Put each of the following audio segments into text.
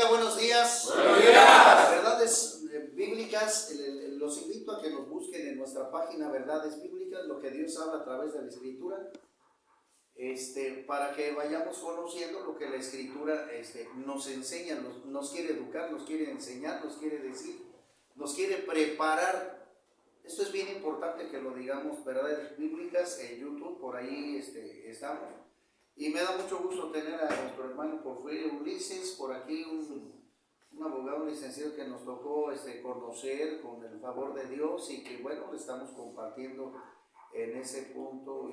bendiga, buenos días. Buenos días. Verdades bíblicas, los invito a que nos busquen en nuestra página Verdades Bíblicas, lo que Dios habla a través de la Escritura, para que vayamos conociendo lo que la Escritura nos enseña, nos quiere educar, nos quiere enseñar, nos quiere decir, nos quiere preparar. Esto es bien importante que lo digamos, Verdades Bíblicas, en YouTube, por ahí estamos. Y me da mucho gusto tener a nuestro hermano Porfirio Ulises, por aquí un abogado licenciado que nos tocó conocer con el favor de Dios y que bueno, le estamos compartiendo en ese punto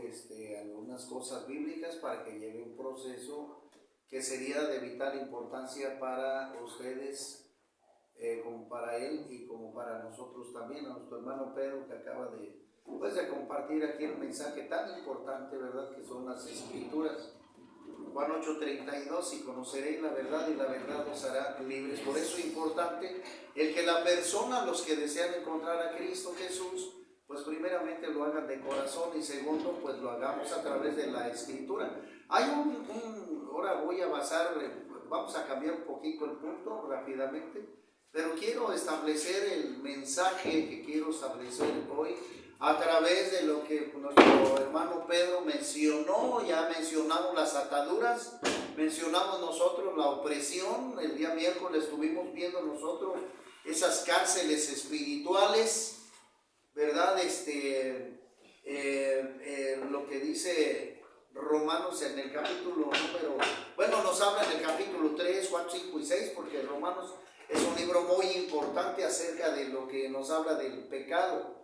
algunas cosas bíblicas para que lleve un proceso que sería de vital importancia para ustedes, como para él y como para nosotros también, a nuestro hermano Pedro que acaba de compartir aquí el mensaje tan importante, ¿verdad? Que son las Escrituras. Juan 8:32, y conoceréis la verdad y la verdad os hará libres. Por eso es importante el que la persona, los que desean encontrar a Cristo Jesús, pues primeramente lo hagan de corazón y segundo, pues lo hagamos a través de la Escritura. Hay ahora voy a vamos a cambiar un poquito el punto rápidamente, pero quiero establecer el mensaje que quiero establecer hoy a través de lo que nuestro hermano Pedro mencionó. Ya mencionamos las ataduras, mencionamos nosotros la opresión. El día miércoles estuvimos viendo nosotros esas cárceles espirituales, ¿verdad? Lo que dice Romanos en el capítulo nos habla en el capítulo 3, 4, 5 y 6, porque Romanos es un libro muy importante acerca de lo que nos habla del pecado,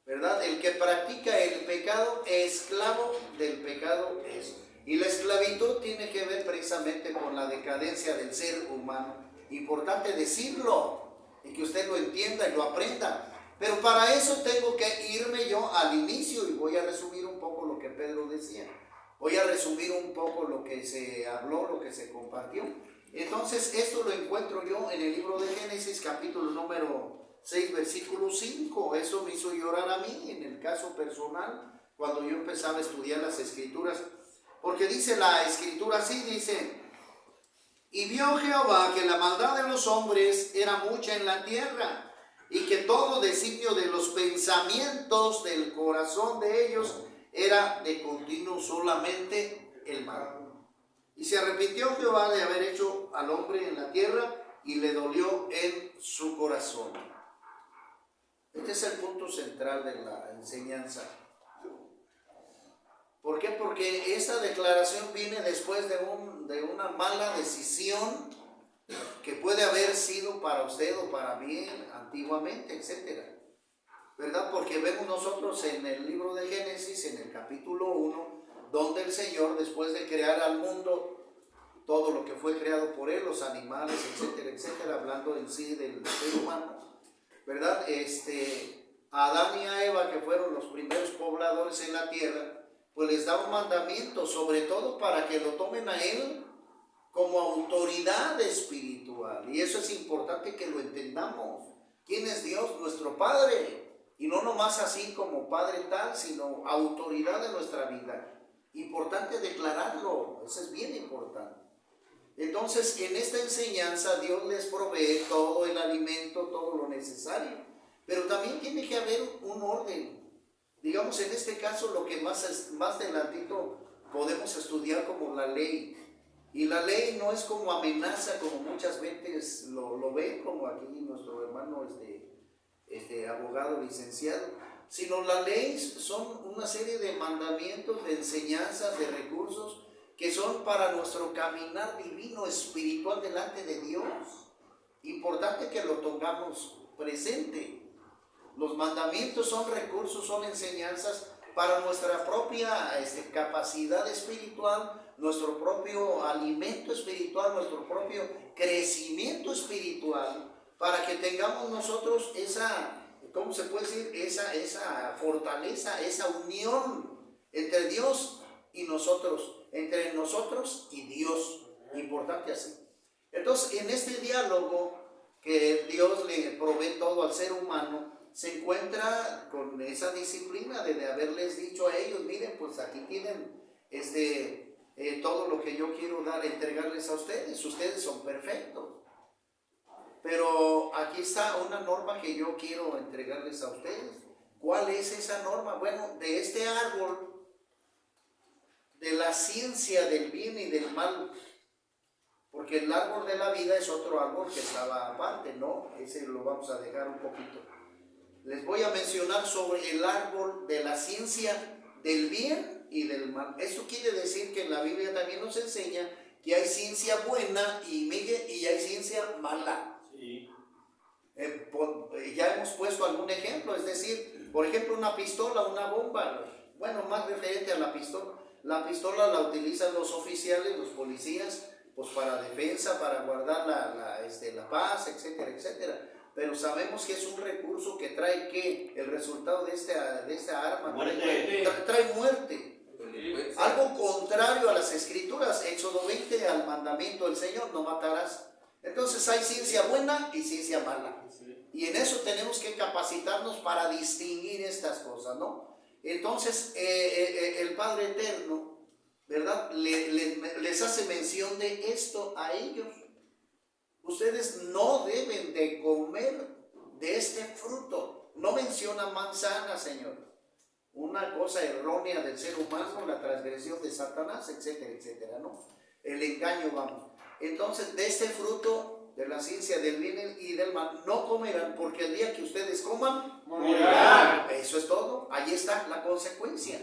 ¿verdad? El que practica el pecado, esclavo del pecado es. Y la esclavitud tiene que ver precisamente con la decadencia del ser humano. Importante decirlo y que usted lo entienda y lo aprenda. Pero para eso tengo que irme yo al inicio y voy a resumir un poco lo que Pedro decía. Voy a resumir un poco lo que se habló, lo que se compartió. Entonces, esto lo encuentro yo en el libro de Génesis, capítulo número 6, versículo 5. Eso me hizo llorar a mí en el caso personal cuando yo empezaba a estudiar las Escrituras, porque dice la Escritura así, dice: y vio Jehová que la maldad de los hombres era mucha en la tierra, y que todo designio de los pensamientos del corazón de ellos era de continuo solamente el mal. Y se arrepintió Jehová de haber hecho al hombre en la tierra, y le dolió en su corazón. Este es el punto central de la enseñanza. ¿Por qué? Porque esta declaración viene después de una mala decisión que puede haber sido para usted o para mí antiguamente, etc. ¿Verdad? Porque vemos nosotros en el libro de Génesis, en el capítulo 1, donde el Señor, después de crear al mundo, todo lo que fue creado por Él, los animales, etcétera, etcétera, hablando en sí del ser humano, ¿verdad? A Adán y a Eva, que fueron los primeros pobladores en la tierra, pues les da un mandamiento, sobre todo para que lo tomen a Él como autoridad espiritual. Y eso es importante que lo entendamos. ¿Quién es Dios? Nuestro Padre. Y no nomás así como Padre tal, sino autoridad de nuestra vida. Importante declararlo, eso es bien importante. Entonces, en esta enseñanza Dios les provee todo el alimento, todo lo necesario, pero también tiene que haber un orden. Digamos, en este caso, lo que más adelantito podemos estudiar como la ley. Y la ley no es como amenaza, como muchas veces lo ven, como aquí nuestro hermano abogado licenciado, sino la ley son una serie de mandamientos, de enseñanzas, de recursos que son para nuestro caminar divino, espiritual delante de Dios. Importante que lo tengamos presente. Los mandamientos son recursos, son enseñanzas para nuestra propia capacidad espiritual, nuestro propio alimento espiritual, nuestro propio crecimiento espiritual, para que tengamos nosotros esa, ¿cómo se puede decir? Esa fortaleza, esa unión entre Dios y nosotros, entre nosotros y Dios. Importante así. Entonces, en este diálogo que Dios le provee todo al ser humano, se encuentra con esa disciplina de haberles dicho a ellos: miren, pues aquí tienen todo lo que yo quiero dar, entregarles a ustedes. Ustedes son perfectos. Pero aquí está una norma que yo quiero entregarles a ustedes. ¿Cuál es esa norma? Bueno, de este árbol, de la ciencia del bien y del mal, porque el árbol de la vida es otro árbol que estaba aparte, ¿no? Ese lo vamos a dejar un poquito. Les voy a mencionar sobre el árbol de la ciencia del bien y del mal. Esto quiere decir que en la Biblia también nos enseña que hay ciencia buena y hay ciencia mala. Sí. Ya hemos puesto algún ejemplo, es decir, por ejemplo, una pistola, una bomba, bueno, más referente a la pistola. La pistola la utilizan los oficiales, los policías, pues para defensa, para guardar la paz, etcétera, etcétera. Pero sabemos que es un recurso que trae ¿qué? El resultado de esta arma trae muerte. Algo contrario a las escrituras, Éxodo 20, al mandamiento del Señor, no matarás. Entonces hay ciencia buena y ciencia mala. Y en eso tenemos que capacitarnos para distinguir estas cosas, ¿no? Entonces el Padre Eterno, ¿verdad? Les hace mención de esto a ellos. Ustedes no deben de comer de este fruto. No menciona manzana, Señor. Una cosa errónea del ser humano, la transgresión de Satanás, etcétera, etcétera, ¿no? El engaño, vamos. Entonces, de este fruto de la ciencia del bien y del mal, no comerán, porque el día que ustedes coman, morirán. Eso es todo. Ahí está la consecuencia.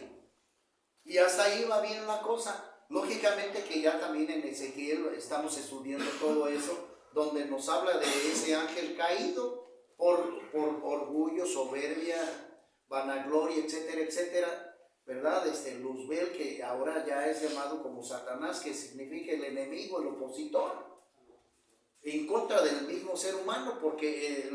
Y hasta ahí va bien la cosa. Lógicamente que ya también en Ezequiel estamos estudiando todo eso, donde nos habla de ese ángel caído por orgullo, soberbia, vanagloria, etcétera, etcétera, ¿verdad? Luzbel, que ahora ya es llamado como Satanás, que significa el enemigo, el opositor, en contra del mismo ser humano, porque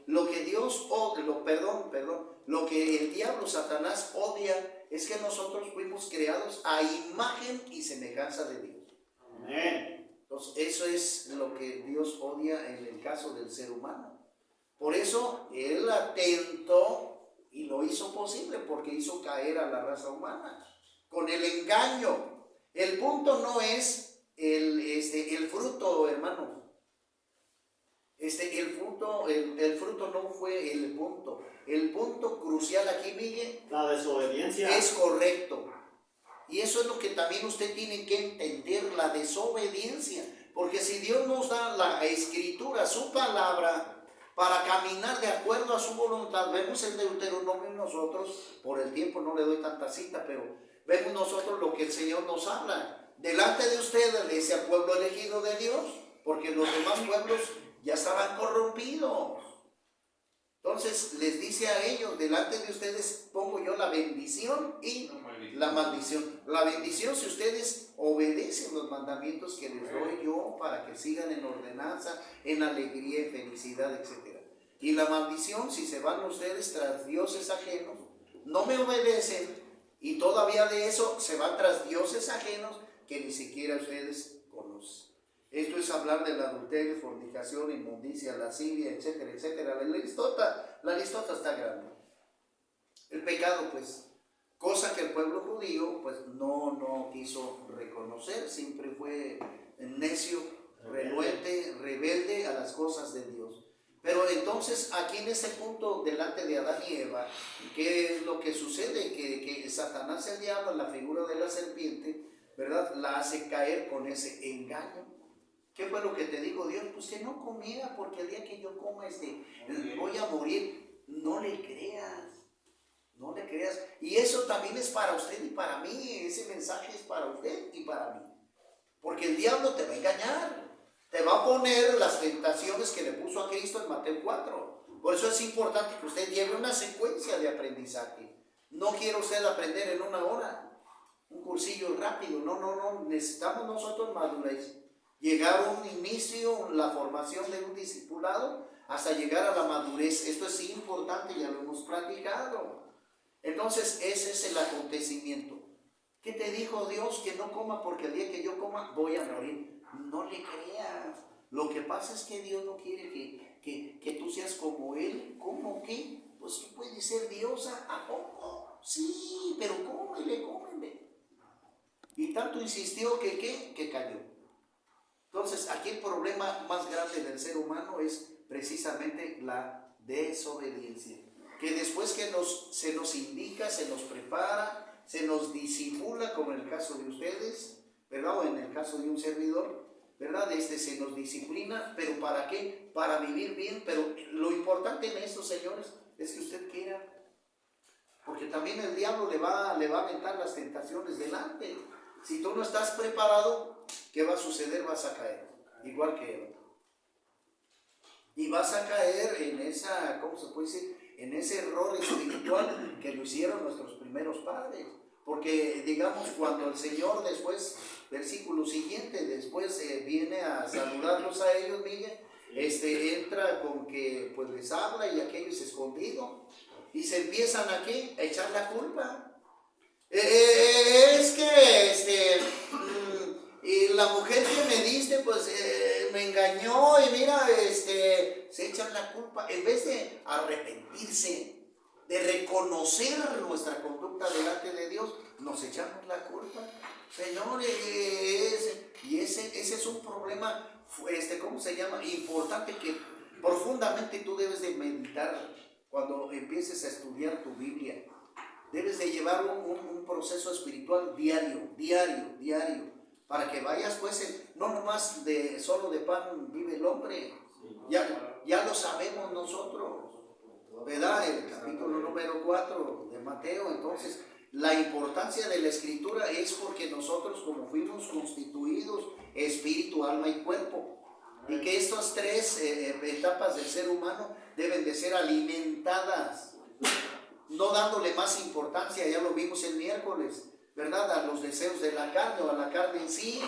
lo que Dios odia, lo que el diablo, Satanás, odia, es que nosotros fuimos creados a imagen y semejanza de Dios. Amén. Entonces, eso es lo que Dios odia en el caso del ser humano. Por eso, Él atentó y lo hizo posible, porque hizo caer a la raza humana con el engaño. El punto no es el fruto, hermano. El fruto no fue el punto. El punto crucial aquí, Miguel, la desobediencia, es correcto. Y eso es lo que también usted tiene que entender, la desobediencia. Porque si Dios nos da la escritura, su palabra, para caminar de acuerdo a su voluntad, vemos el Deuteronomio nosotros, por el tiempo no le doy tanta cita, pero vemos nosotros lo que el Señor nos habla. Delante de ustedes le dice al pueblo elegido de Dios, porque los demás pueblos ya estaban corrompidos. Entonces les dice a ellos, delante de ustedes pongo yo la bendición y la maldición. La bendición si ustedes obedecen los mandamientos que les doy yo para que sigan en ordenanza, en alegría, en felicidad, etc. Y la maldición si se van ustedes tras dioses ajenos, no me obedecen y todavía de eso se van tras dioses ajenos que ni siquiera ustedes conocen. Esto es hablar del adulterio, fornicación, inmundicia, lascivia, etcétera, etcétera. La listota está grande. El pecado, pues, cosa que el pueblo judío, pues, no quiso reconocer. Siempre fue necio, renuente, rebelde a las cosas de Dios. Pero entonces, aquí en este punto, delante de Adán y Eva, ¿qué es lo que sucede? Que Satanás, el diablo, en la figura de la serpiente, ¿verdad?, la hace caer con ese engaño. ¿Qué fue lo que te dijo Dios? Pues que no comiera, porque el día que yo coma voy a morir. No le creas, no le creas. Y eso también es para usted y para mí. Ese mensaje es para usted y para mí. Porque el diablo te va a engañar. Te va a poner las tentaciones que le puso a Cristo en Mateo 4. Por eso es importante que usted lleve una secuencia de aprendizaje. No quiere usted aprender en una hora, un cursillo rápido. No. Necesitamos nosotros madurez. Llegar a un inicio, la formación de un discipulado, hasta llegar a la madurez. Esto es importante, ya lo hemos platicado. Entonces, ese es el acontecimiento. ¿Qué te dijo Dios? Que no coma, porque el día que yo coma voy a morir. No le creas. Lo que pasa es que Dios no quiere que tú seas como Él. ¿Cómo qué? Pues tú puedes ser diosa, ¿a poco? Sí, pero cómele. Y tanto insistió que cayó. Entonces, aquí el problema más grande del ser humano es precisamente la desobediencia. Que después que se nos indica, se nos prepara, se nos disipula, como en el caso de ustedes, ¿verdad? O en el caso de un servidor, ¿verdad? Se nos disciplina, pero ¿para qué? Para vivir bien, pero lo importante en esto, señores, es que usted quiera, porque también el diablo le va a aventar las tentaciones delante. Si tú no estás preparado, ¿qué va a suceder? Vas a caer, igual que él. Y vas a caer en esa, ¿cómo se puede decir? En ese error espiritual que lo hicieron nuestros primeros padres. Porque, digamos, cuando el Señor después, versículo siguiente, después viene a saludarlos a ellos, Miguel, entra con que pues les habla y aquello es escondido. Y se empiezan aquí a echar la culpa. Es que y la mujer que me diste pues me engañó y mira, se echan la culpa en vez de arrepentirse, de reconocer nuestra conducta delante de Dios, nos echamos la culpa. Señores, y ese es un problema, ¿cómo se llama? Importante, que profundamente tú debes de meditar cuando empieces a estudiar tu Biblia. Debes de llevar un proceso espiritual diario, para que vayas pues, no nomás solo de pan vive el hombre, ya lo sabemos nosotros, ¿verdad? El capítulo número 4 de Mateo. Entonces, la importancia de la escritura es porque nosotros, como fuimos constituidos espíritu, alma y cuerpo, y que estas tres etapas del ser humano deben de ser alimentadas, no dándole más importancia, ya lo vimos el miércoles, ¿verdad? A los deseos de la carne o a la carne en sí.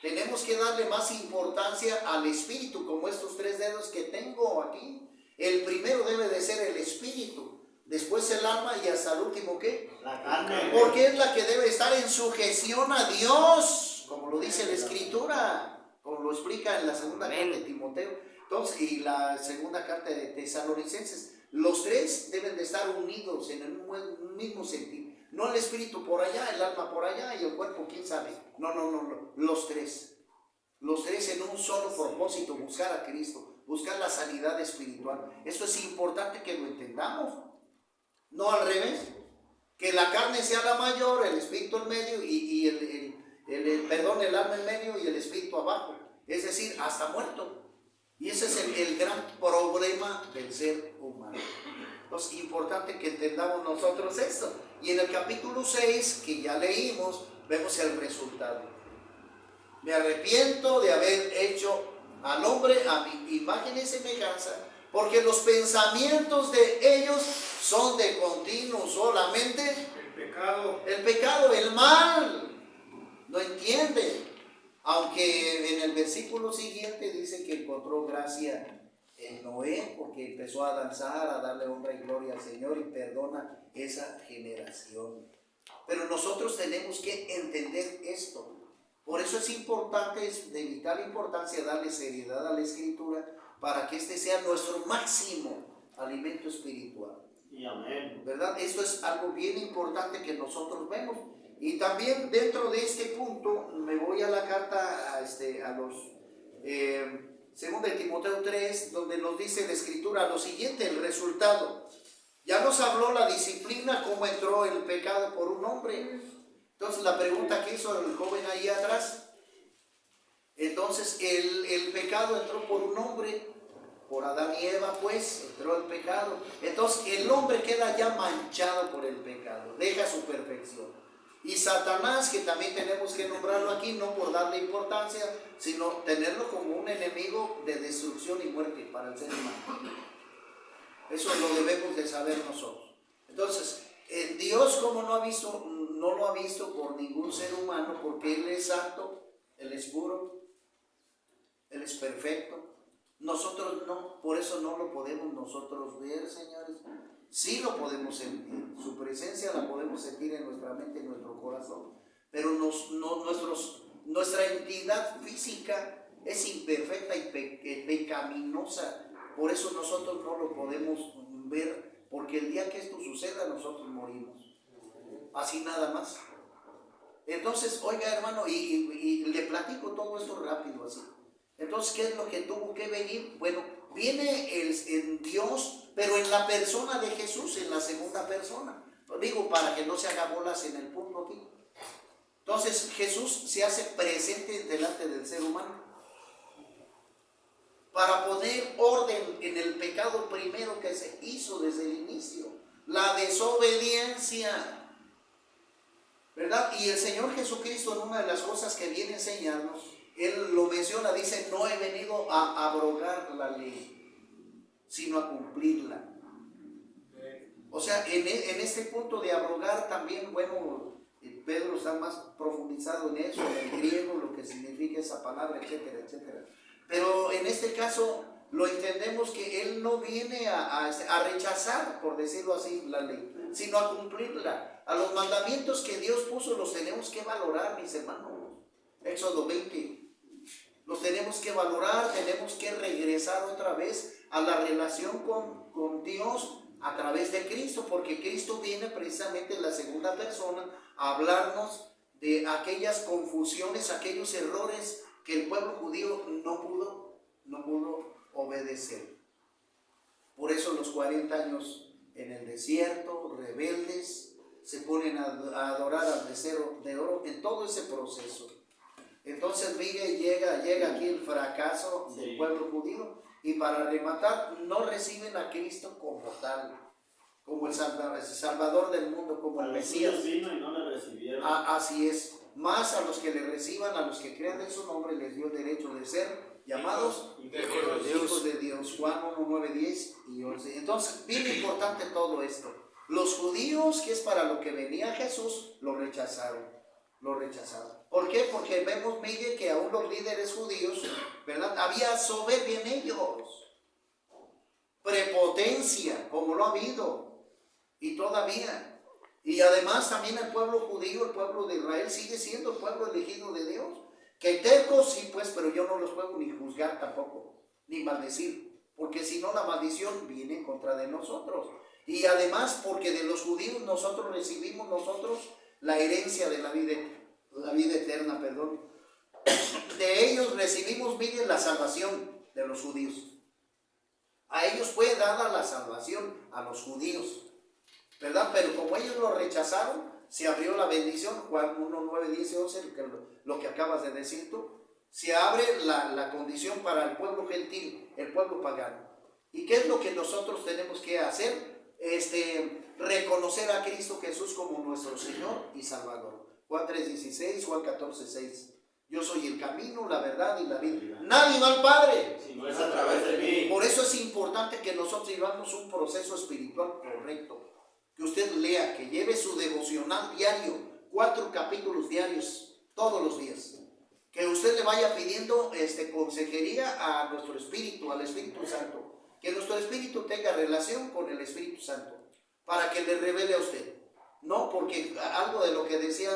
Tenemos que darle más importancia al espíritu, como estos tres dedos que tengo aquí. El primero debe de ser el espíritu, después el alma y hasta el último, ¿qué? La carne. Porque es la que debe estar en sujeción a Dios, como lo dice la Escritura, como lo explica en la segunda carta de Timoteo, entonces, y la segunda carta de Tesalonicenses. Los tres deben de estar unidos en un mismo sentido. No el espíritu por allá, el alma por allá y el cuerpo, quién sabe. No. Los tres en un solo propósito: buscar a Cristo, buscar la sanidad espiritual. Eso es importante que lo entendamos. No al revés, que la carne sea la mayor, el espíritu en medio y el alma en medio y el espíritu abajo. Es decir, hasta muerto. Y ese es el gran problema del ser humano. Entonces, importante que entendamos nosotros esto. Y en el capítulo 6, que ya leímos, vemos el resultado. Me arrepiento de haber hecho al hombre a mi imagen y semejanza, porque los pensamientos de ellos son de continuo solamente el pecado, el mal. No entienden. Aunque en el versículo siguiente dice que encontró gracia en Noé, porque empezó a danzar, a darle honra y gloria al Señor y perdona esa generación. Pero nosotros tenemos que entender esto. Por eso es importante, es de vital importancia darle seriedad a la Escritura, para que este sea nuestro máximo alimento espiritual. Y amén. ¿Verdad? Esto es algo bien importante que nosotros vemos. Y también dentro de este punto me voy a la carta a los 2 de Timoteo 3, donde nos dice la Escritura lo siguiente, el resultado. Ya nos habló la disciplina, cómo entró el pecado por un hombre. Entonces la pregunta que hizo el joven ahí atrás, entonces el pecado entró por un hombre, por Adán y Eva, pues entró el pecado. Entonces el hombre queda ya manchado por el pecado, deja su perfección. Y Satanás, que también tenemos que nombrarlo aquí, no por darle importancia, sino tenerlo como un enemigo de destrucción y muerte para el ser humano. Eso lo debemos de saber nosotros. Entonces, Dios, como no lo ha visto por ningún ser humano, porque Él es santo, Él es puro, Él es perfecto. Nosotros no, por eso no lo podemos nosotros ver, señores. Sí lo podemos sentir, su presencia la podemos sentir en nuestra mente, en nuestro corazón, pero nuestra entidad física es imperfecta y pecaminosa. Por eso nosotros no lo podemos ver, porque el día que esto suceda nosotros morimos. Así nada más. Entonces, oiga hermano, y le platico todo esto rápido así. Entonces, ¿qué es lo que tuvo que venir? Bueno, viene el Dios, pero en la persona de Jesús, en la segunda persona. Lo digo para que no se haga bolas en el punto aquí. Entonces, Jesús se hace presente delante del ser humano para poner orden en el pecado primero que se hizo desde el inicio, la desobediencia. ¿Verdad? Y el Señor Jesucristo, en una de las cosas que viene a enseñarnos, Él lo menciona, dice, no he venido a abrogar la ley, sino a cumplirla. O sea, en este punto de abrogar también, bueno, Pedro está más profundizado en eso, en el griego, lo que significa esa palabra, etcétera, etcétera. Pero en este caso lo entendemos que Él no viene a rechazar, por decirlo así, la ley, sino a cumplirla. A los mandamientos que Dios puso los tenemos que valorar, mis hermanos. Éxodo 20. Los tenemos que valorar, tenemos que regresar otra vez a la relación con Dios a través de Cristo, porque Cristo viene precisamente en la segunda persona a hablarnos de aquellas confusiones, aquellos errores que el pueblo judío no pudo obedecer. Por eso los 40 años en el desierto, rebeldes, se ponen a adorar al becerro de oro en todo ese proceso. Entonces mire, llega aquí el fracaso del pueblo judío, y para rematar, no reciben a Cristo como tal, como el Salvador del mundo, como el Mesías. Vino y no le recibieron. Así es. Más a los que le reciban, a los que crean en su nombre, les dio derecho de ser llamados hijos de Dios. Juan 1, 9, 10 y 11. Entonces, bien importante todo esto. Los judíos, que es para lo que venía Jesús, lo rechazaron. ¿Por qué? Porque vemos, Miguel, que aún los líderes judíos, ¿verdad? Había soberbia en ellos, prepotencia, como lo ha habido, y todavía. Y además también el pueblo judío, el pueblo de Israel, sigue siendo el pueblo elegido de Dios. Que tercos, sí pues, pero yo no los puedo ni juzgar tampoco, ni maldecir, porque si no la maldición viene en contra de nosotros. Y además porque de los judíos nosotros recibimos la herencia de la vida eterna, perdón. De ellos recibimos, miren, la salvación de los judíos. A ellos fue dada la salvación, a los judíos, ¿verdad? Pero como ellos lo rechazaron, se abrió la bendición. Juan 1, 9, 10 y 11, lo que acabas de decir tú. Se abre la condición para el pueblo gentil, el pueblo pagano. ¿Y qué es lo que nosotros tenemos que hacer? Reconocer a Cristo Jesús como nuestro Señor y Salvador. Juan 3:16, Juan 14:6. Yo soy el camino, la verdad y la vida. Nadie va al Padre si no es a través de mí. Por eso es importante que nosotros llevamos un proceso espiritual correcto. Que usted lea, que lleve su devocional diario, 4 capítulos diarios, todos los días. Que usted le vaya pidiendo consejería a nuestro espíritu, al Espíritu Santo. Que nuestro espíritu tenga relación con el Espíritu Santo, para que le revele a usted. No, porque algo de lo que decía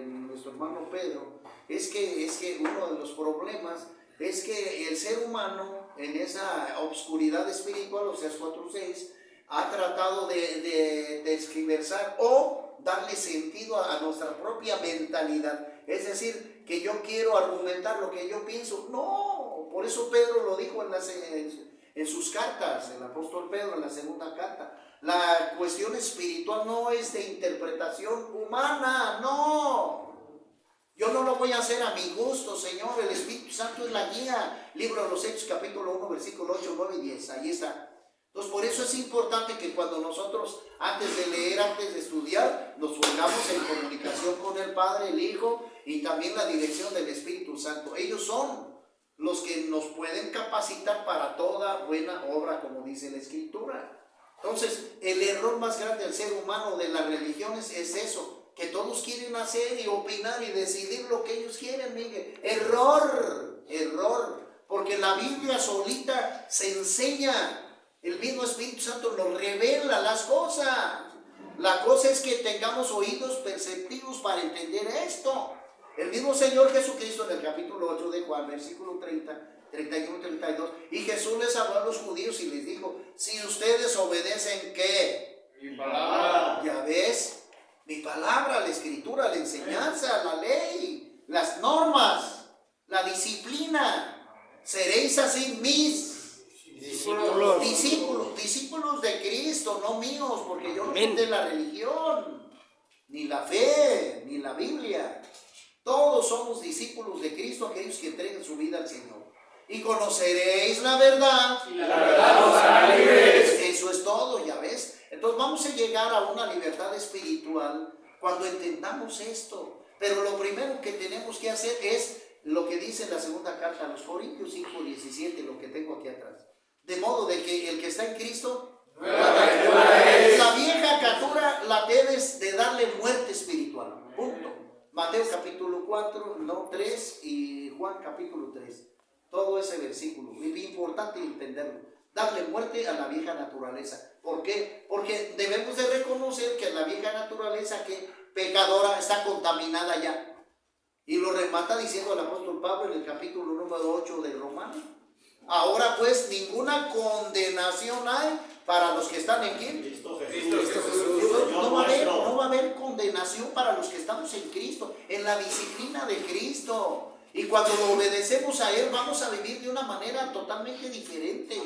nuestro hermano Pedro, es que uno de los problemas es que el ser humano en esa obscuridad espiritual, o sea, 4:6, ha tratado de desquiversar o darle sentido a nuestra propia mentalidad. Es decir, que yo quiero argumentar lo que yo pienso. No, por eso Pedro lo dijo en sus cartas, el apóstol Pedro en la segunda carta. La cuestión espiritual no es de interpretación humana, no. Yo no lo voy a hacer a mi gusto, Señor. El Espíritu Santo es la guía. Libro de los Hechos, capítulo 1, versículo 8, 9 y 10. Ahí está. Entonces, por eso es importante que cuando nosotros, antes de leer, antes de estudiar, nos pongamos en comunicación con el Padre, el Hijo y también la dirección del Espíritu Santo. Ellos son los que nos pueden capacitar para toda buena obra, como dice la Escritura. Entonces, el error más grande del ser humano, de las religiones, es eso, que todos quieren hacer y opinar y decidir lo que ellos quieren. Mire, error, porque la Biblia solita se enseña. El mismo Espíritu Santo nos revela las cosas. La cosa es que tengamos oídos perceptivos para entender esto. El mismo Señor Jesucristo en el capítulo 8 de Juan, versículo 30, 31, 32, y Jesús les habló a los judíos y les dijo: si ustedes obedecen, ¿qué? Mi palabra. Ya ves, Mi palabra, la escritura, la enseñanza, la ley, las normas, la disciplina. Seréis así mis discípulos de Cristo, no míos, porque yo no soy de la religión, ni la fe, ni la Biblia. Todos somos discípulos de Cristo, aquellos que entreguen su vida al Señor. Y conoceréis la verdad, y la verdad os hará libres. Eso es todo, ya ves. Entonces vamos a llegar a una libertad espiritual cuando entendamos esto. Pero lo primero que tenemos que hacer es lo que dice la segunda carta a los Corintios 5:17, lo que tengo aquí atrás. De modo de que el que está en Cristo, la vieja criatura la debes de darle muerte espiritual. Punto. Mateo capítulo 4, no 3 y Juan capítulo 3. Todo ese versículo. Es importante entenderlo. Darle muerte a la vieja naturaleza. ¿Por qué? Porque debemos de reconocer que la vieja naturaleza que pecadora está contaminada ya. Y lo remata diciendo el apóstol Pablo en el capítulo número 8 de Romanos. Ahora pues ninguna condenación hay para los que están en ¿quién? Cristo Jesús. No va a haber condenación para los que estamos en Cristo, en la disciplina de Cristo. Y cuando lo obedecemos a Él, vamos a vivir de una manera totalmente diferente.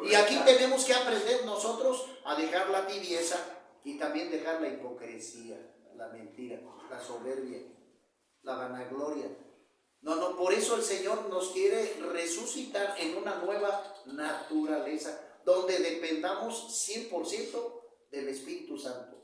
Y aquí tenemos que aprender nosotros a dejar la tibieza y también dejar la hipocresía, la mentira, la soberbia, la vanagloria. No, por eso el Señor nos quiere resucitar en una nueva naturaleza, donde dependamos 100% del Espíritu Santo,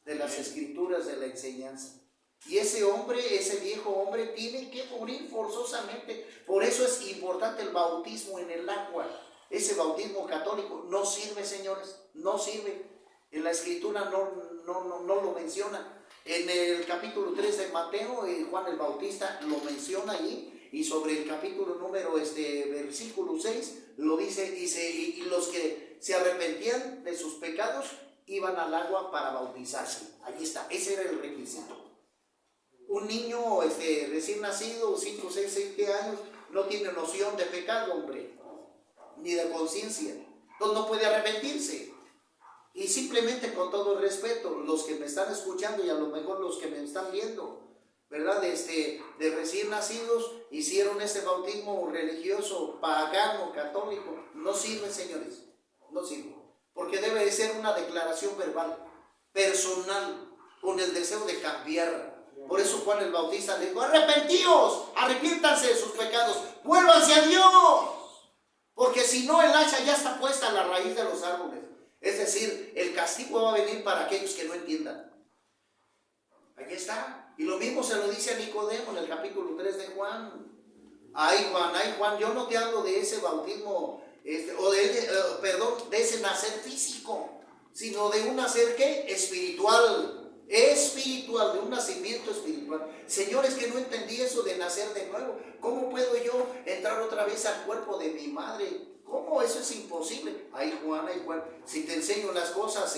de las Escrituras, de la enseñanza. Y ese hombre, ese viejo hombre, tiene que morir forzosamente. Por eso es importante el bautismo en el agua. Ese bautismo católico no sirve, señores, no sirve. En la Escritura no lo menciona. En el capítulo 3 de Mateo, Juan el Bautista lo menciona allí. Y sobre el capítulo número, versículo 6, lo dice, y los que se arrepentían de sus pecados iban al agua para bautizarse. Allí está, ese era el requisito. Un niño recién nacido, 5, 6, 7 años, no tiene noción de pecado, hombre, ni de conciencia. Entonces no puede arrepentirse. Y simplemente, con todo el respeto, los que me están escuchando y a lo mejor los que me están viendo, ¿verdad? De recién nacidos, hicieron ese bautismo religioso, pagano, católico. No sirve, señores, no sirve. Porque debe de ser una declaración verbal, personal, con el deseo de cambiar. Por eso Juan el Bautista le dijo: arrepentíos, arrepiéntanse de sus pecados, vuélvanse a Dios. Porque si no, el hacha ya está puesta a la raíz de los árboles. Es decir, el castigo va a venir para aquellos que no entiendan. Aquí está. Y lo mismo se lo dice a Nicodemo en el capítulo 3 de Juan. Ay Juan, yo no te hablo de ese bautismo, de ese nacer físico, sino de un nacer ¿qué? Espiritual, de un nacimiento espiritual. Señores, que no entendí eso de nacer de nuevo. ¿Cómo puedo yo entrar otra vez al cuerpo de mi madre? ¿Cómo? Eso es imposible. Ay Juan, si te enseño las cosas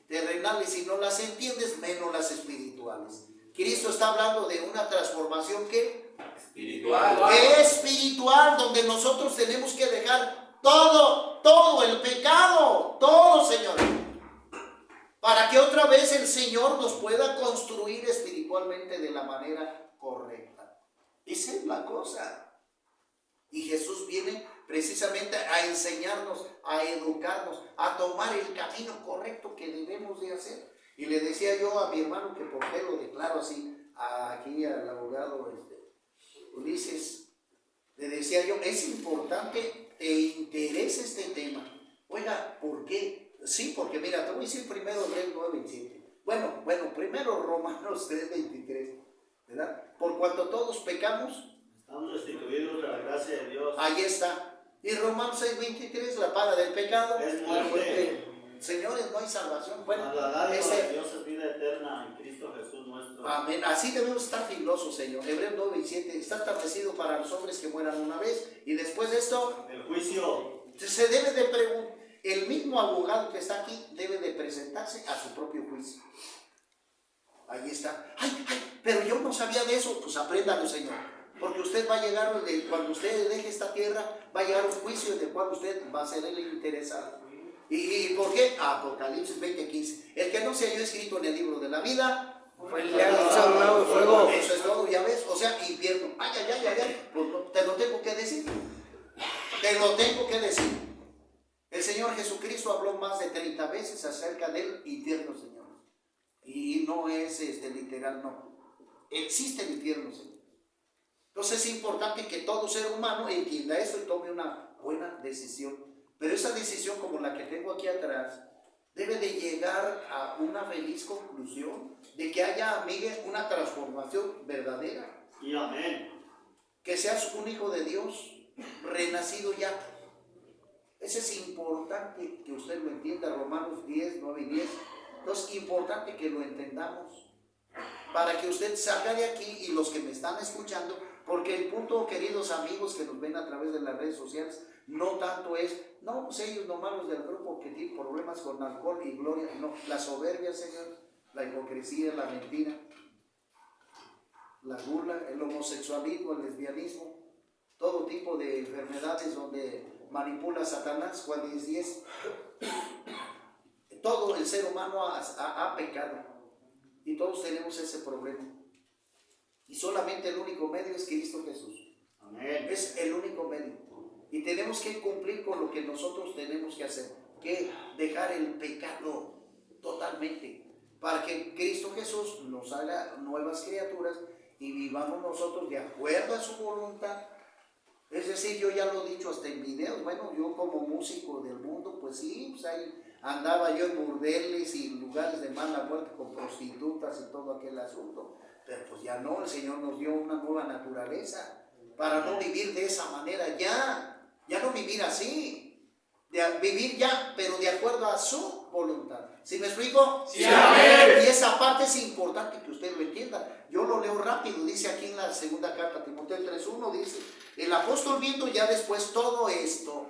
terrenales y no las entiendes, menos las espirituales. Cristo está hablando de una transformación ¿qué? Espiritual, donde nosotros tenemos que dejar todo el pecado, todo, Señor, para que otra vez el Señor nos pueda construir espiritualmente de la manera correcta. Esa es la cosa. Y Jesús viene precisamente a enseñarnos, a educarnos, a tomar el camino correcto que debemos de hacer. Y le decía yo a mi hermano, que por qué lo declaro así, aquí al abogado Ulises, le decía yo: es importante, te interesa este tema. Oiga, ¿por qué? Sí, porque mira, te voy a decir primero Hebreos 9:27. Bueno, primero Romanos 3:23, ¿verdad? Por cuanto todos pecamos, estamos destituidos de la gracia de Dios. Ahí está. Y Romanos 6:23, la paga del pecado es muerte. Señores, no hay salvación. Bueno, la dádiva de Dios es vida eterna en Cristo Jesús nuestro. Amén. Así debemos estar filosos, Señor. Hebreos 9:7, está establecido para los hombres que mueran una vez, y después de esto, el juicio. Se debe de preguntar. El mismo abogado que está aquí debe de presentarse a su propio juicio. Ahí está. Ay, pero yo no sabía de eso. Pues apréndalo, Señor. Porque usted va a llegar, cuando usted deje esta tierra, va a llegar un juicio en el cual usted va a ser el interesado. ¿Y por qué? Apocalipsis 20:15. El que no se halló escrito en el libro de la vida fue lanzado al lago de fuego. Eso es todo, ya ves. O sea, infierno. Ay. Pues te lo tengo que decir. Te lo tengo que decir. El Señor Jesucristo habló más de 30 veces acerca del infierno, Señor. Y no es literal, no. Existe el infierno, Señor. Entonces es importante que todo ser humano entienda eso y tome una buena decisión. Pero esa decisión, como la que tengo aquí atrás, debe de llegar a una feliz conclusión de que haya, Miguel, una transformación verdadera. Y amén. Que seas un hijo de Dios, renacido ya. Eso es importante que usted lo entienda, Romanos 10, 9 y 10. Entonces es importante que lo entendamos, para que usted salga de aquí y los que me están escuchando, porque el punto, queridos amigos que nos ven a través de las redes sociales, no tanto es, no, pues ellos nomás los del grupo que tienen problemas con alcohol y gloria, no, la soberbia, Señor, la hipocresía, la mentira, la burla, el homosexualismo, el lesbianismo, todo tipo de enfermedades donde manipula Satanás, Juan 10:10. Todo el ser humano ha pecado y todos tenemos ese problema. Y solamente el único medio es Cristo Jesús. Amén. Es el único medio. Y tenemos que cumplir con lo que nosotros tenemos que hacer, que dejar el pecado totalmente, para que Cristo Jesús nos haga nuevas criaturas y vivamos nosotros de acuerdo a su voluntad. Es decir, yo ya lo he dicho hasta en videos, bueno, yo como músico del mundo, pues sí, pues ahí andaba yo en burdeles y lugares de mala muerte con prostitutas y todo aquel asunto, pero pues ya no, el Señor nos dio una nueva naturaleza para no vivir de esa manera ya no vivir así, vivir ya, pero de acuerdo a su voluntad. ¿Sí me explico? Sí, amén. Y esa parte es importante que usted lo entienda. Yo lo leo rápido, dice aquí en la segunda carta a Timoteo 3:1, dice, el apóstol viendo ya después todo esto,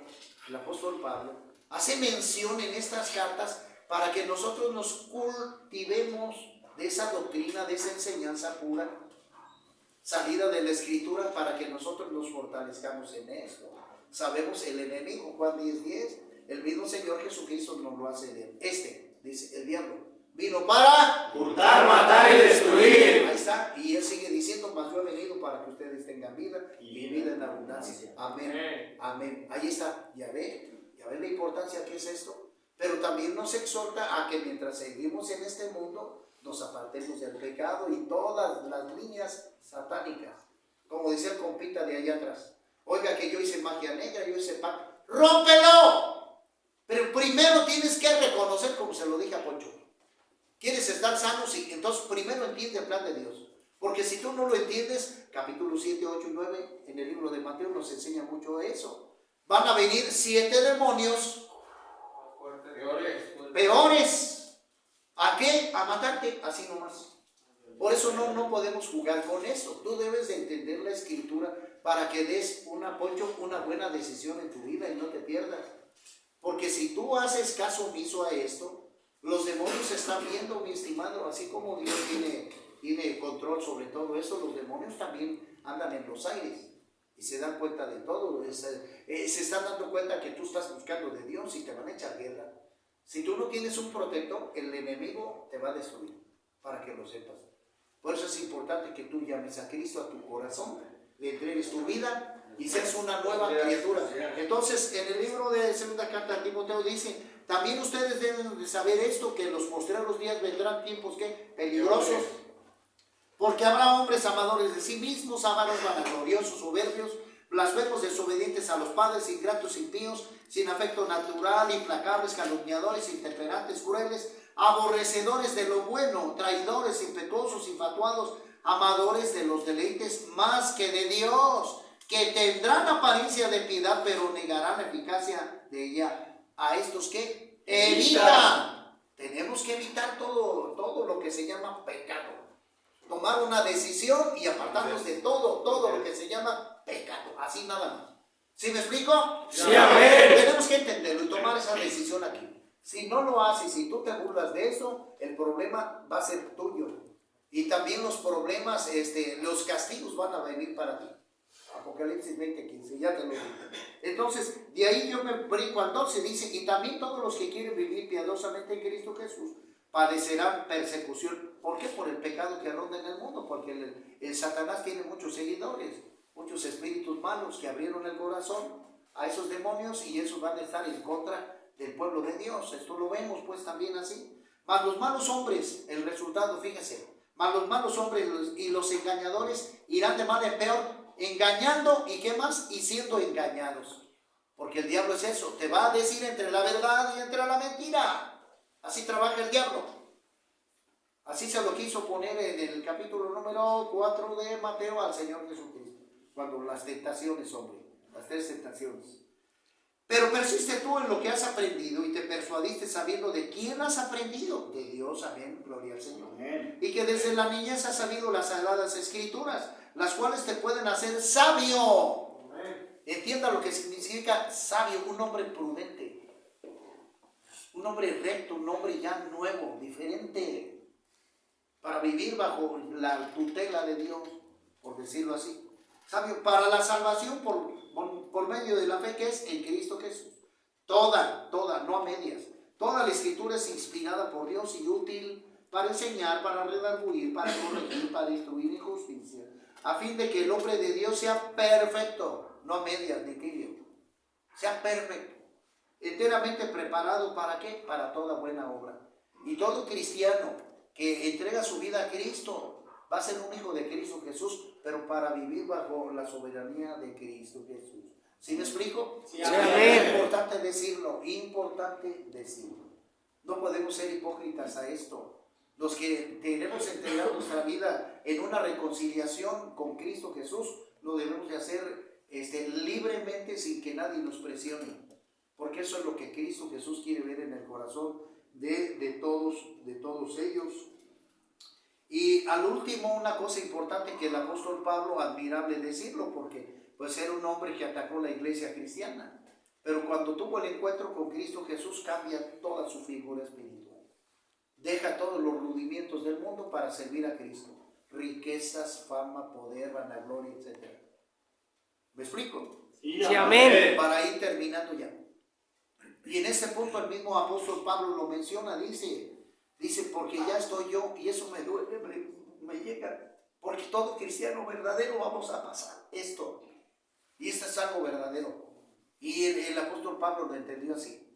el apóstol Pablo, hace mención en estas cartas para que nosotros nos cultivemos de esa doctrina, de esa enseñanza pura, salida de la Escritura, para que nosotros nos fortalezcamos en esto. Sabemos el enemigo, Juan 10:10, el mismo Señor Jesucristo nos lo hace ver. Dice, el diablo, vino para hurtar, matar y destruir. Ahí está, y él sigue diciendo, mas yo he venido para que ustedes tengan vida y vida en abundancia. Amén, amén. Ahí está, ya ven la importancia que es esto. Pero también nos exhorta a que mientras seguimos en este mundo, nos apartemos del pecado y todas las líneas satánicas. Como decía el compita de allá atrás, oiga que yo hice magia negra, yo hice pacto, ¡rómpelo! Pero primero tienes que reconocer, como se lo dije a Poncho, ¿quieres estar sano? Sí, entonces primero entiende el plan de Dios. Porque si tú no lo entiendes, capítulo 7, 8 y 9, en el libro de Mateo nos enseña mucho eso. Van a venir 7 demonios peores. ¿A qué? A matarte, así nomás. Por eso no podemos jugar con eso. Tú debes de entender la Escritura para que des una buena decisión en tu vida y no te pierdas. Porque si tú haces caso omiso a esto, los demonios están viendo, mi estimado, así como Dios tiene control sobre todo eso, los demonios también andan en los aires y se dan cuenta de todo. Se están dando cuenta que tú estás buscando de Dios y te van a echar guerra. Si tú no tienes un protector, el enemigo te va a destruir, para que lo sepas. Por eso es importante que tú llames a Cristo a tu corazón, le entregues tu vida y seas una nueva criatura. Entonces, en el libro de segunda carta a Timoteo dice, también ustedes deben de saber esto, que en los postreros días vendrán tiempos peligrosos, porque habrá hombres amadores de sí mismos, avaros, vanagloriosos, soberbios, blasfemos, desobedientes a los padres, ingratos, impíos, sin afecto natural, implacables, calumniadores, intemperantes, crueles, aborrecedores de lo bueno, traidores, impetuosos, infatuados, amadores de los deleites más que de Dios, que tendrán apariencia de piedad, pero negarán la eficacia de ella. A estos que evitan. Tenemos que evitar todo lo que se llama pecado. Tomar una decisión y apartarnos de todo lo que se llama pecado. Así nada más. ¿Sí me explico? Sí, amén. Tenemos que entenderlo y tomar esa decisión aquí. Si no lo haces, si tú te burlas de eso, el problema va a ser tuyo. Y también los problemas, los castigos van a venir para ti. Apocalipsis 20:15, ya te lo dije. Entonces, de ahí yo me brinco al 12, dice, y también todos los que quieren vivir piadosamente en Cristo Jesús padecerán persecución. ¿Por qué? Por el pecado que ronda en el mundo, porque el Satanás tiene muchos seguidores, muchos espíritus malos que abrieron el corazón a esos demonios y esos van a estar en contra del pueblo de Dios. Esto lo vemos pues también así. Mas los malos hombres, el resultado, fíjense, mas los malos hombres y los engañadores irán de mal en peor, engañando y qué más, y siendo engañados. Porque el diablo es eso, te va a decir entre la verdad y entre la mentira. Así trabaja el diablo. Así se lo quiso poner en el capítulo número 4 de Mateo al Señor Jesucristo, cuando las tentaciones, hombre, las 3 tentaciones. Pero persiste tú en lo que has aprendido y te persuadiste sabiendo de quién has aprendido. De Dios, amén, gloria al Señor. Amén. Y que desde la niñez has sabido las sagradas escrituras, las cuales te pueden hacer sabio. Amén. Entienda lo que significa sabio, un hombre prudente, un hombre recto, un hombre ya nuevo, diferente, para vivir bajo la tutela de Dios, por decirlo así. Sabio para la salvación por medio de la fe que es en Cristo Jesús. Toda, no a medias. Toda la escritura es inspirada por Dios y útil para enseñar, para redarguir, para corregir, para instruir en justicia, a fin de que el hombre de Dios sea perfecto, no a medias ni tibio, sea perfecto, enteramente preparado ¿para qué? Para toda buena obra. Y todo cristiano que entrega su vida a Cristo va a ser un hijo de Cristo Jesús, pero para vivir bajo la soberanía de Cristo Jesús. ¿Sí me explico? Sí, Es importante decirlo, importante decirlo. No podemos ser hipócritas a esto. Los que tenemos entregado nuestra vida en una reconciliación con Cristo Jesús, lo debemos de hacer libremente sin que nadie nos presione. Porque eso es lo que Cristo Jesús quiere ver en el corazón de todos ellos. Y al último, una cosa importante que el apóstol Pablo, admirable decirlo, porque pues era un hombre que atacó la iglesia cristiana, pero cuando tuvo el encuentro con Cristo Jesús cambia toda su figura espiritual. Deja todos los rudimientos del mundo para servir a Cristo. Riquezas, fama, poder, vanagloria, etc. ¿Me explico? Sí, amén. Para ir terminando ya. Y en este punto el mismo apóstol Pablo lo menciona, dice, porque ya estoy yo, y eso me duele, me llega, porque todo cristiano verdadero vamos a pasar esto, y esto es algo verdadero. Y el apóstol Pablo lo entendió así,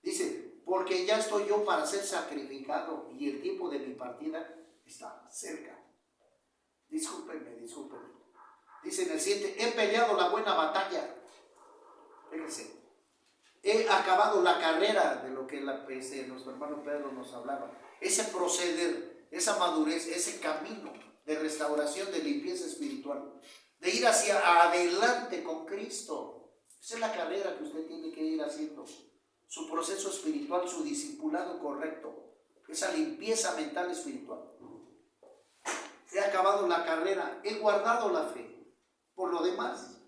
dice, porque ya estoy yo para ser sacrificado, y el tiempo de mi partida está cerca. Discúlpenme. Dice en el 7, he peleado la buena batalla, fíjense. He acabado la carrera de lo que nuestro hermano Pedro nos hablaba. Ese proceder, esa madurez, ese camino de restauración, de limpieza espiritual, de ir hacia adelante con Cristo. Esa es la carrera que usted tiene que ir haciendo. Su proceso espiritual, su discipulado correcto, esa limpieza mental espiritual. He acabado la carrera, he guardado la fe. Por lo demás,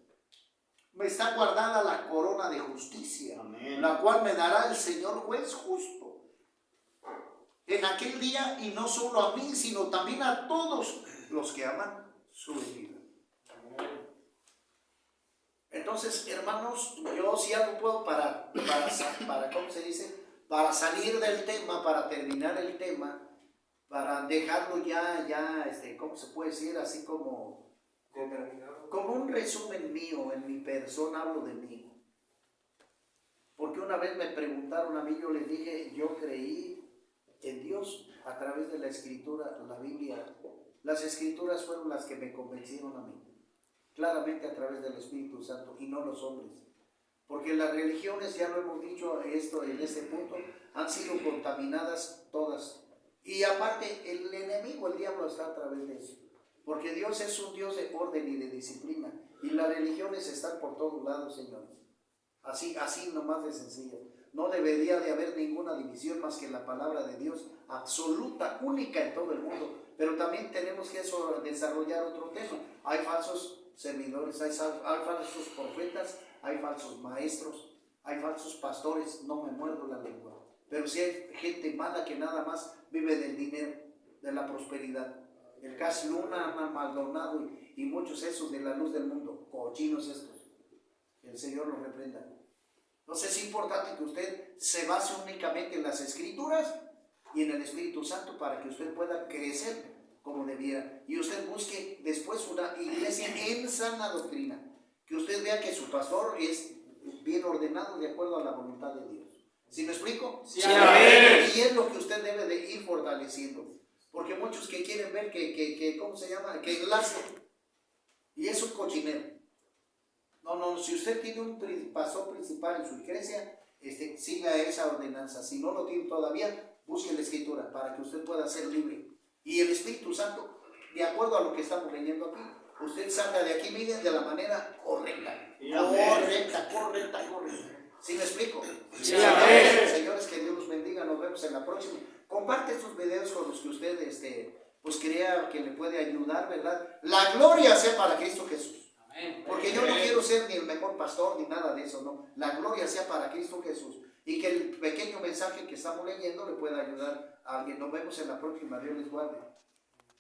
me está guardada la corona de justicia, amén, la cual me dará el Señor juez justo en aquel día, y no solo a mí, sino también a todos los que aman su venida. Entonces, hermanos, yo si algo puedo para ¿cómo se dice? Para salir del tema, para terminar el tema, para dejarlo ya, ¿cómo se puede decir? Así como un resumen mío, en mi persona, hablo de mí. Porque una vez me preguntaron a mí, yo les dije, yo creí en Dios a través de la escritura, la Biblia. Las escrituras fueron las que me convencieron a mí, claramente a través del Espíritu Santo, y no los hombres. Porque las religiones, ya lo hemos dicho esto en este punto, han sido contaminadas todas. Y aparte, el enemigo, el diablo, está a través de eso. Porque Dios es un Dios de orden y de disciplina. Y las religiones están por todos lados, señores. Así nomás de sencillo. No debería de haber ninguna división más que la palabra de Dios, absoluta, única en todo el mundo. Pero también tenemos que desarrollar otro tema. Hay falsos servidores, hay falsos profetas, hay falsos maestros, hay falsos pastores. No me muerdo la lengua. Pero sí hay gente mala que nada más vive del dinero, de la prosperidad. El Cash Luna, Maldonado y muchos esos de la luz del mundo, cochinos estos. Que el Señor lo reprenda. Entonces es importante que usted se base únicamente en las Escrituras y en el Espíritu Santo para que usted pueda crecer como debiera. Y usted busque después una iglesia en sana doctrina. Que usted vea que su pastor es bien ordenado de acuerdo a la voluntad de Dios. ¿Sí me explico? Sí, amén. Y es lo que usted debe de ir fortaleciendo. Porque muchos que quieren ver que ¿cómo se llama? Que enlace. Y es un cochinero. No, si usted tiene un pastor principal en su iglesia, siga esa ordenanza. Si no lo tiene todavía, busque la Escritura para que usted pueda ser libre. Y el Espíritu Santo, de acuerdo a lo que estamos leyendo aquí, usted salga de aquí, miren, de la manera correcta. Correcta. ¿Sí me explico? Sí, amén. Señores, que Dios los bendiga. Nos vemos en la próxima. Comparte estos videos con los que usted pues crea que le puede ayudar, ¿verdad? La gloria sea para Cristo Jesús. Porque yo no quiero ser ni el mejor pastor ni nada de eso, no. La gloria sea para Cristo Jesús. Y que el pequeño mensaje que estamos leyendo le pueda ayudar a alguien. Nos vemos en la próxima. Dios les guarde.